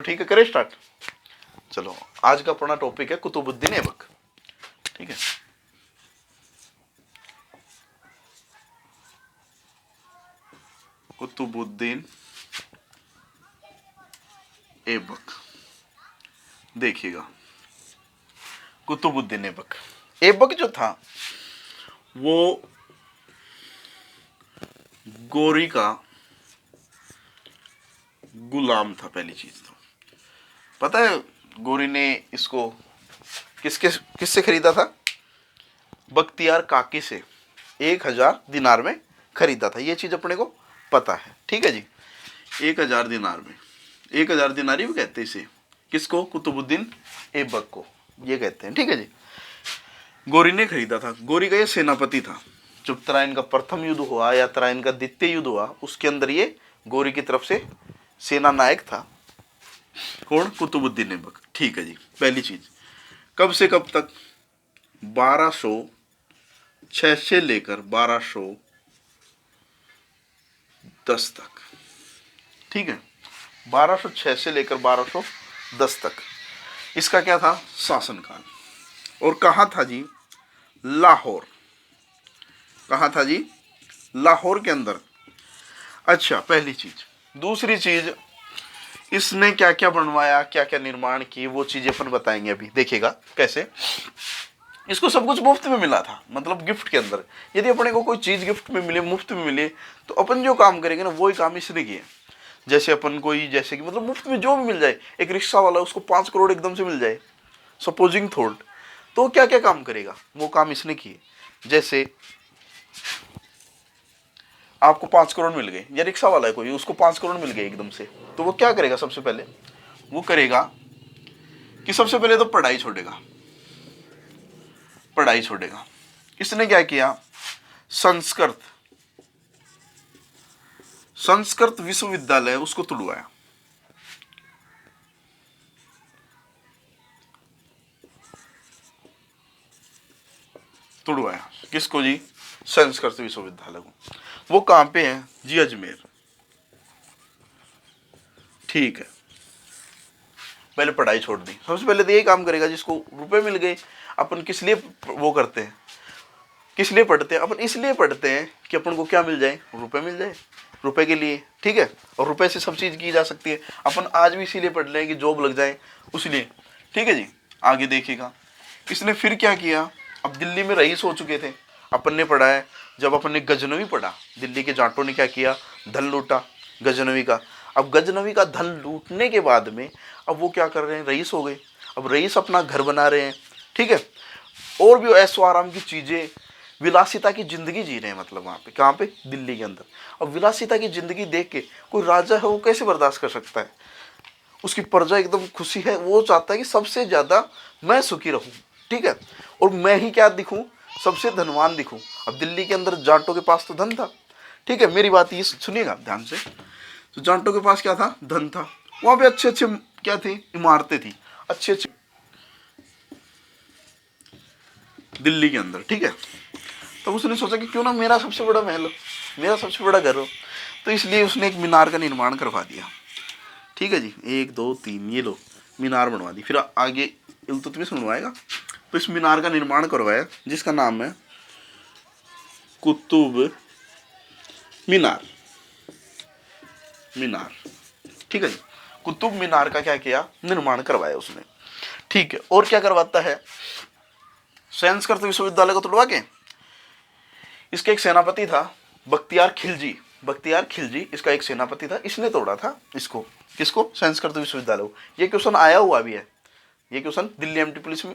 ठीक है, करें स्टार्ट। चलो, आज का अपना टॉपिक है कुतुबुद्दीन ऐबक। ठीक है, कुतुबुद्दीन ऐबक। देखिएगा, कुतुबुद्दीन ऐबक, ऐबक जो था वो गोरी का गुलाम था। पहली चीज तो पता है, गोरी ने इसको किससे खरीदा था? बख्तियार काकी से 1000 दिनार में खरीदा था। ये चीज अपने को पता है। ठीक है जी, 1000 दिनार में, 1000 दिनारी भी कहते हैं इसे। किसको? कुतुबुद्दीन ऐबक को ये कहते हैं। ठीक है जी, गोरी ने खरीदा था। गोरी का ये सेनापति था। जब तराइन का प्रथम युद्ध हुआ या तराइन का द्वितीय युद्ध हुआ, उसके अंदर ये गोरी की तरफ से सेना नायक था। कौन? कुतुबुद्दीन ऐबक। ठीक है जी, पहली चीज, कब से कब तक? 1206 से लेकर 1210 तक। ठीक है, 1206 से लेकर 1210 तक इसका क्या था? शासनकाल। और कहाँ था जी? लाहौर। कहाँ था जी? लाहौर के अंदर। अच्छा, पहली चीज। दूसरी चीज, इसने क्या क्या बनवाया, क्या क्या निर्माण किए, वो चीजें अपन बताएंगे अभी। देखिएगा कैसे। इसको सब कुछ मुफ्त में मिला था, मतलब गिफ्ट के अंदर। यदि अपने को कोई चीज गिफ्ट में मिले, मुफ्त में मिले, तो अपन जो काम करेंगे ना, वही काम इसने किए। जैसे अपन कोई, जैसे कि मतलब मुफ्त में जो भी मिल जाए, एक रिक्शा वाला उसको 5 करोड़ एकदम से मिल जाए, सपोजिंग थॉट, तो क्या क्या काम करेगा? वो काम इसने किए। जैसे आपको 5 करोड़ मिल गए, या रिक्शा वाला है कोई, उसको 5 करोड़ मिल गए एकदम से, तो वो क्या करेगा? सबसे पहले वो करेगा कि सबसे पहले तो पढ़ाई छोड़ेगा। पढ़ाई छोड़ेगा। इसने क्या किया? संस्कृत संस्कृत विश्वविद्यालय उसको तुड़वाया। तुड़वाया किसको जी? संस्कृत विश्वविद्यालय को। वो कहां पे है जी? अजमेर। ठीक है, पहले पढ़ाई छोड़ दी। सबसे पहले तो यही काम करेगा, जिसको रुपए मिल गए। अपन किस लिए वो करते हैं, किस लिए पढ़ते हैं? अपन इसलिए पढ़ते हैं कि अपन को क्या मिल जाए? रुपए मिल जाए, रुपए के लिए। ठीक है, और रुपए से सब चीज की जा सकती है। अपन आज भी इसीलिए पढ़ रहे हैं कि जॉब लग जाए, उसलिए। ठीक है जी, आगे देखिएगा। इसने फिर क्या किया? अब दिल्ली में रईस हो चुके थे, अपन ने पढ़ा है। जब अपन ने गजनवी पढ़ा, दिल्ली के जाटों ने क्या किया? धन लूटा गजनवी का। अब गजनवी का धन लूटने के बाद में अब वो क्या कर रहे हैं? रईस हो गए। अब रईस अपना घर बना रहे हैं। ठीक है, और भी ऐशो आराम की चीजें, विलासिता की जिंदगी जी रहे हैं। मतलब वहां पे, कहाँ पे? दिल्ली के अंदर। अब विलासिता की जिंदगी देख के कोई राजा है, वो कैसे बर्दाश्त कर सकता है? उसकी प्रजा एकदम खुशी है, वो चाहता है कि सबसे ज्यादा मैं सुखी रहूं। ठीक है, और मैं ही क्या दिखूं? सबसे धनवान दिखूं। अब दिल्ली के अंदर जाटों के पास तो धन था। ठीक है, मेरी बात ये सुनिएगा ध्यान से। तो जाटों के पास क्या था? धन था। वहां पे अच्छे अच्छे क्या थी? इमारतें थी, अच्छे अच्छे, दिल्ली के अंदर। ठीक है, तो उसने सोचा कि क्यों ना मेरा सबसे बड़ा महल हो, मेरा सबसे बड़ा घर हो। तो इसलिए उसने एक मीनार का निर्माण करवा दिया। ठीक है जी, 1 2 3, ये लो मीनार बनवा दी। फिर आगे इल्तुतमिश बनवाएगा, तो इस मीनार का निर्माण करवाया, जिसका नाम है कुतुब मीनार। मीनार। ठीक है जी, कुतुब मीनार का क्या किया? निर्माण करवाया उसने। ठीक है, और क्या करवाता है? संस्कृत विश्वविद्यालय को तोड़वा के, इसके एक सेनापति था, बख्तियार खिलजी। बख्तियार खिलजी इसका एक सेनापति था, इसने तोड़ा था इसको। किसको? संस्कृत विश्वविद्यालय को। ये क्वेश्चन आया हुआ भी है, ये क्वेश्चन दिल्ली पुलिस में,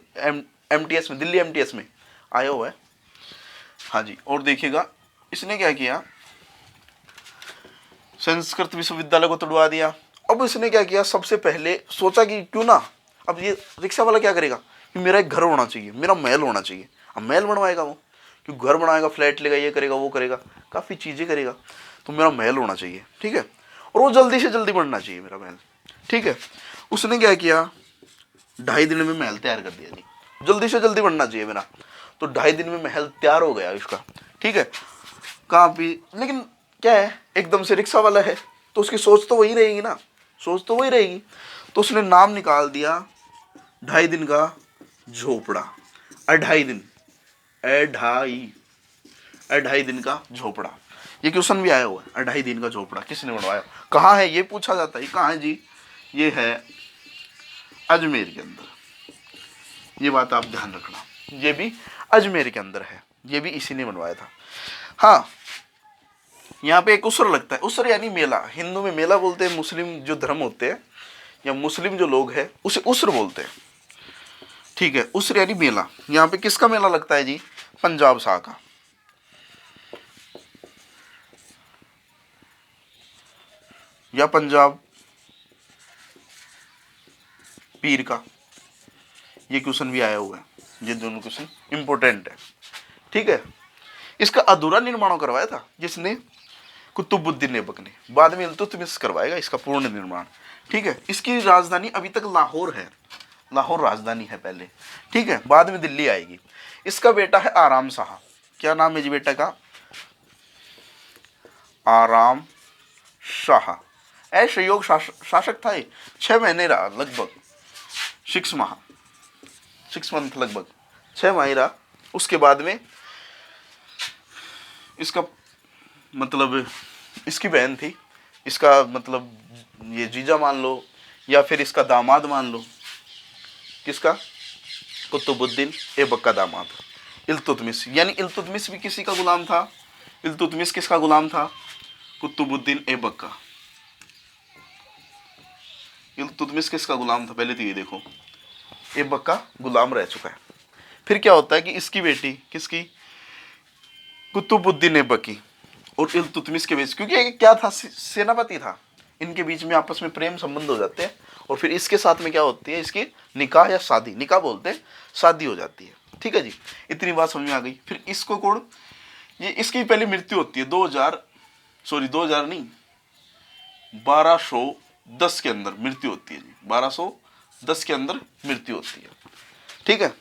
एमटीएस में, दिल्ली एमटीएस में आया हुआ है। हाँ जी, और देखिएगा इसने क्या किया? संस्कृत विश्वविद्यालय को तोड़वा दिया। अब इसने क्या किया? सबसे पहले सोचा कि क्यों ना, अब ये रिक्शा वाला क्या करेगा कि मेरा एक घर होना चाहिए, मेरा महल होना चाहिए। अब महल बनवाएगा वो, क्योंकि घर बनाएगा, फ्लैट लेगा, ये करेगा, वो करेगा, काफ़ी चीज़ें करेगा, तो मेरा महल होना चाहिए। ठीक है, और वो जल्दी से जल्दी बनना चाहिए मेरा महल। ठीक है, उसने क्या किया? 2.5 दिन में महल तैयार कर दिया जी, जल्दी से जल्दी बनना चाहिए मेरा। तो 2.5 दिन में महल तैयार हो गया इसका। ठीक है, कहाँ भी, लेकिन क्या है, एकदम से रिक्शा वाला है, तो उसकी सोच तो वही रहेगी ना, सोच तो वही रहेगी। तो उसने नाम निकाल दिया 2.5 दिन का झोपड़ा। 2.5 दिन, 2.5 दिन का झोपड़ा। ये क्वेश्चन भी आया हुआ है, 2.5 दिन का झोपड़ा किसने बनवाया, कहाँ है, ये पूछा जाता है। कहाँ है जी, ये है अजमेर के अंदर। ये बात आप ध्यान रखना, ये भी अजमेर के अंदर है, ये भी इसी ने बनवाया था। हाँ, यहाँ पे एक उसर लगता है, उसर यानी मेला। हिंदू में मेला बोलते हैं, मुस्लिम जो धर्म होते हैं या मुस्लिम जो लोग हैं उसे उसर बोलते हैं। ठीक है, उसर यानी मेला। यहाँ पे किसका मेला लगता है जी, पंजाब शाह का। या पंजाब पीर का। ये क्वेश्चन भी आया हुआ है, ये दोनों क्वेश्चन इंपॉर्टेंट है। ठीक है, इसका अधूरा निर्माण करवाया था जिसने, कुतुबुद्दीन ऐबक ने। बाद में इल्तुतमिश करवाएगा इसका पूर्ण निर्माण। ठीक है, इसकी राजधानी अभी तक लाहौर है, लाहौर राजधानी है पहले। ठीक है, बाद में दिल्ली आएगी। इसका बेटा है आराम शाह। क्या नाम है जी बेटा का, आराम शाह। असहयोग शासक था ये, 6 महीने रहा लगभग, 6 माह, 6 मंथ लगभग, 6 माह रहा। उसके बाद में इसका मतलब, इसकी बहन थी, इसका मतलब ये जीजा मान लो या फिर इसका दामाद मान लो। किसका, कुतुबुद्दीन ऐबक का दामाद इल्तुतमिश। यानी इल्तुतमिश भी किसी का गुलाम था। इल्तुतमिश किसका गुलाम था, कुतुबुद्दीन ऐबक का। इल्तुतमिश किसका गुलाम था, पहले तो ये देखो, ऐबक का गुलाम रह चुका है। फिर क्या होता है कि इसकी बेटी, किसकी, कुतुबुद्दीन ऐबक की और इल्तुतमिश के बीच, क्योंकि ये क्या था, सेनापति था, इनके बीच में आपस में प्रेम संबंध हो जाते हैं। और फिर इसके साथ में क्या होती है, इसकी निकाह या शादी, निकाह बोलते हैं, शादी हो जाती है। ठीक है जी, इतनी बात समझ में आ गई। फिर इसको कौन, ये इसकी पहले मृत्यु होती है 2000 नहीं, 1210 के अंदर मृत्यु होती है जी, 1210 के अंदर मृत्यु होती है। ठीक है,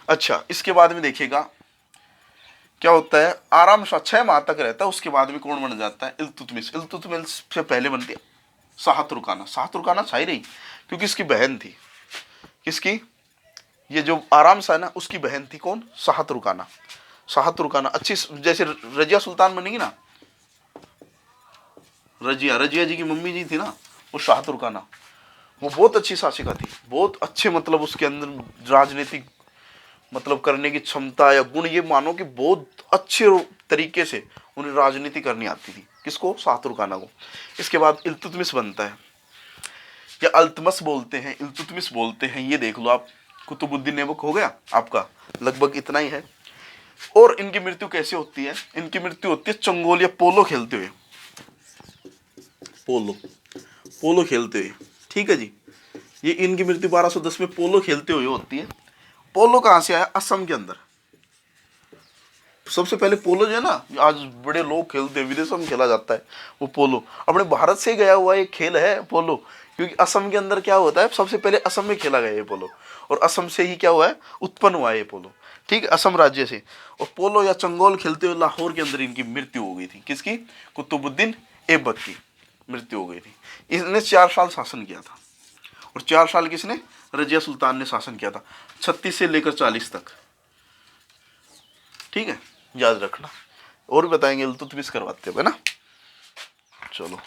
अच्छा, इसके बाद में देखिएगा क्या होता है, आराम शाह 6 माह तक रहता है। उसके बाद में कौन बन जाता है, इल्तुतमिश। इल्तुतमिश से पहले बनती है शाह तुर्काना। शाह तुर्काना शाही रही क्योंकि इसकी बहन थी, किसकी, ये जो आराम शाह ना, उसकी बहन थी कौन, शाह तुर्काना। शाह तुर्काना अच्छी, जैसे रजिया सुल्तान बनेगी ना, रजिया जी की मम्मी जी थी ना, वो शाह तुर्काना, वो बहुत अच्छी शासिका थी, बहुत अच्छे, मतलब उसके अंदर राजनीतिक मतलब करने की क्षमता या गुण, ये मानो कि बहुत अच्छे तरीके से उन्हें राजनीति करनी आती थी। किसको, शाह तुर्काना को। इसके बाद इल्तुतमिश बनता है, या अल्तमस बोलते हैं, इल्तुतमिश बोलते हैं, ये देख लो आप। कुतुबुद्दीन ऐबक हो गया आपका, लगभग इतना ही है। और इनकी मृत्यु कैसे होती है, इनकी मृत्यु होती है चंगोल या पोलो खेलते हुए, पोलो खेलते हुए। ठीक है जी, ये इनकी मृत्यु 1210 में पोलो खेलते हुए होती है। पोलो कहाँ से आया, असम के अंदर। सबसे पहले पोलो जो है ना, आज बड़े लोग खेलते हैं, विदेशों में खेला जाता है वो पोलो, अपने भारत से गया हुआ एक खेल है पोलो। क्योंकि असम के अंदर क्या होता है, सबसे पहले असम में खेला गया ये पोलो, और असम से ही क्या हुआ है, उत्पन्न हुआ है ये पोलो। ठीक है, असम राज्य से। और पोलो या चंगोल खेलते हुए लाहौर के अंदर इनकी मृत्यु हो गई थी। किसकी, कुतुबुद्दीन ऐबक की मृत्यु हो गई थी। इसने 4 साल शासन किया था, और 4 साल किसने, रजिया सुल्तान ने शासन किया था, 36 से लेकर 40 तक। ठीक है, याद रखना। और भी बताएंगे, इल्तुतमिश करवाते हैं ना। चलो।